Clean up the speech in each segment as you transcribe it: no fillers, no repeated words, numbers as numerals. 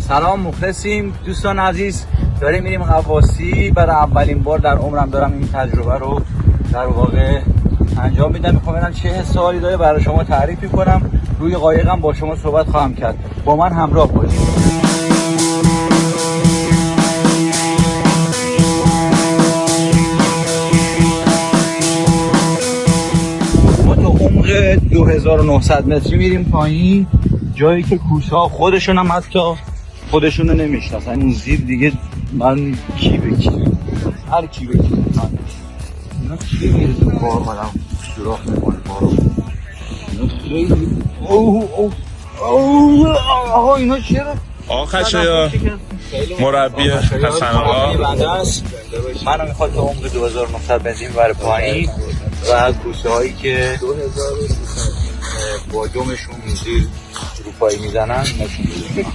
سلام، مخلصیم دوستان عزیز. داریم میریم غواصی. برای اولین بار در عمرم دارم این تجربه رو در واقع انجام میدم. میخوام ببینم چه حسایی داره، برای شما تعریف میکنم. روی قایقم با شما صحبت خواهم کرد. با من همراه باشید. ما تو عمق 2900 متری میریم پایین، جایی که کوسها خودشون هم حتی خودشون رو نمیشناسن. اون زیر دیگه من کی به کی، هر کی به کی اینا چی میره تو کار منم سراخ میکنه کارو. اینا خیلی آقا اینا چرا؟ آقا خشایار مربی حسن آقا منو میخواد تو عمق 2900 بنزین ببره پایین و کوسه هایی که با دمشون زیر اروپایی میزنن نشون میده.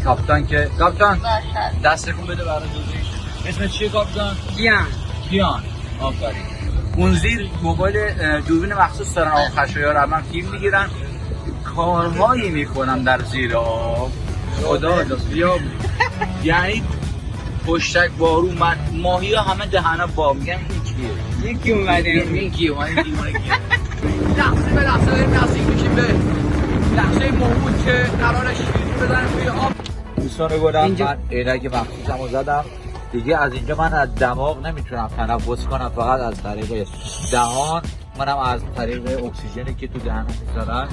کاپتان دستتون بده برای دوزیش. اسم چیه کاپتان؟ کیان. آفرین. اون زیر موبایل دوربین مخصوص دارن آقا خشایار، من فیلم میگیرن، کارهایی میکنم در زیر آب. خدا بیا یعنی پشتک بارون. من ماهی ها همه دهنه با میگن این کیه؟ این کیه؟ لحظه به لحظه داریم نزدیک میشیم به لحظه موعود که قراره شیرین بزنیم توی آب. دوستان گلم من عینک مخصوصم رو زدم دیگه. از اینجا من از دماغ نمیتونم تنفس کنم، فقط از طریق دهان. منم از طریق اکسیژنی که تو دهنم میذارن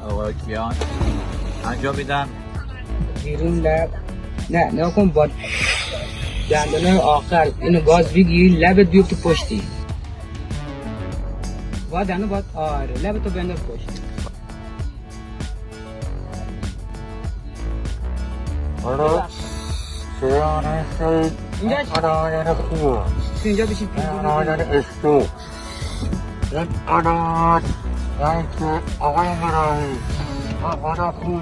آقای کیان انجام میدم. بیرون لب نه کن با دندانه آخر اینو گاز بگیری لبت بیفته پشتی. با دندانه باید لبتو بنداز پشتی. آره سیانه سید آدایان خوب اینجا بشید آدایان اشتو این آدایان یعنی که آقای مرایی آقای خوبی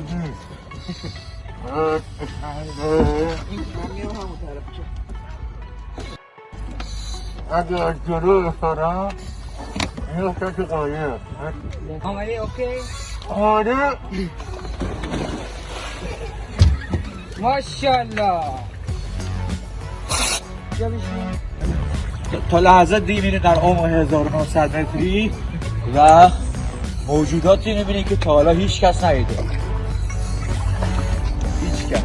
اگه از جلو افتادم این افتاد که قایق آمده اوکی؟ آره ماشالله. تا لحظه دیگه میره در عمق 1900 متری و موجوداتی میبینید که تا حالا هیچ کس ندیده. هیچ کس.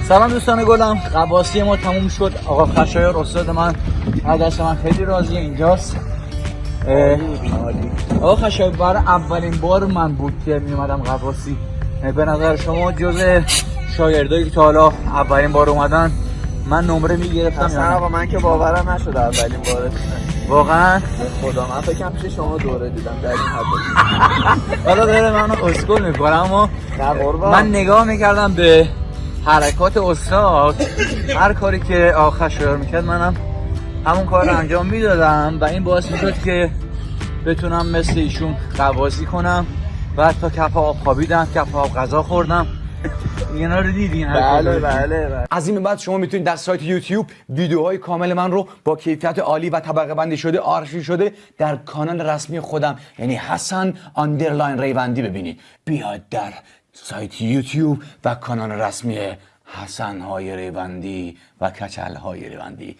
سلام دوستان گلم، قواسی ما تموم شد. آقا خشایار استاد من از دست من خیلی راضیه اینجاست. آقا خشایار برای اولین بار من بود که می اومدم قواسی. به نظر شما جز شاگردایی که تا حالا اولین بار اومدن من نمره میگرفتم؟ اصلا آقا من که باورم نشد اولین باره. واقعا خدا من فکرم پیش شما دوره دیدم در این حد. حالا داره منو اسکول میکنم اما قربان من نگاه میکردم به حرکات استاد، هر کاری که آقا خشایار میکرد منم همون کار رو انجام میدادم و این باعث میشد که بتونم مثل ایشون قواسی کنم و حتی کف آب خوابیدم، کف آب غذا خوردم. اینا رو دیدین؟ بله. از این به بعد شما میتونید در سایت یوتیوب ویدیوهای کامل من رو با کیفیت عالی و طبقه بندی شده آرشیو شده در کانال رسمی خودم یعنی حسن آندرلاین ریوندی ببینید. بیاید در سایت یوتیوب و کانال رسمی حسن های ریوندی و کچل های ریوندی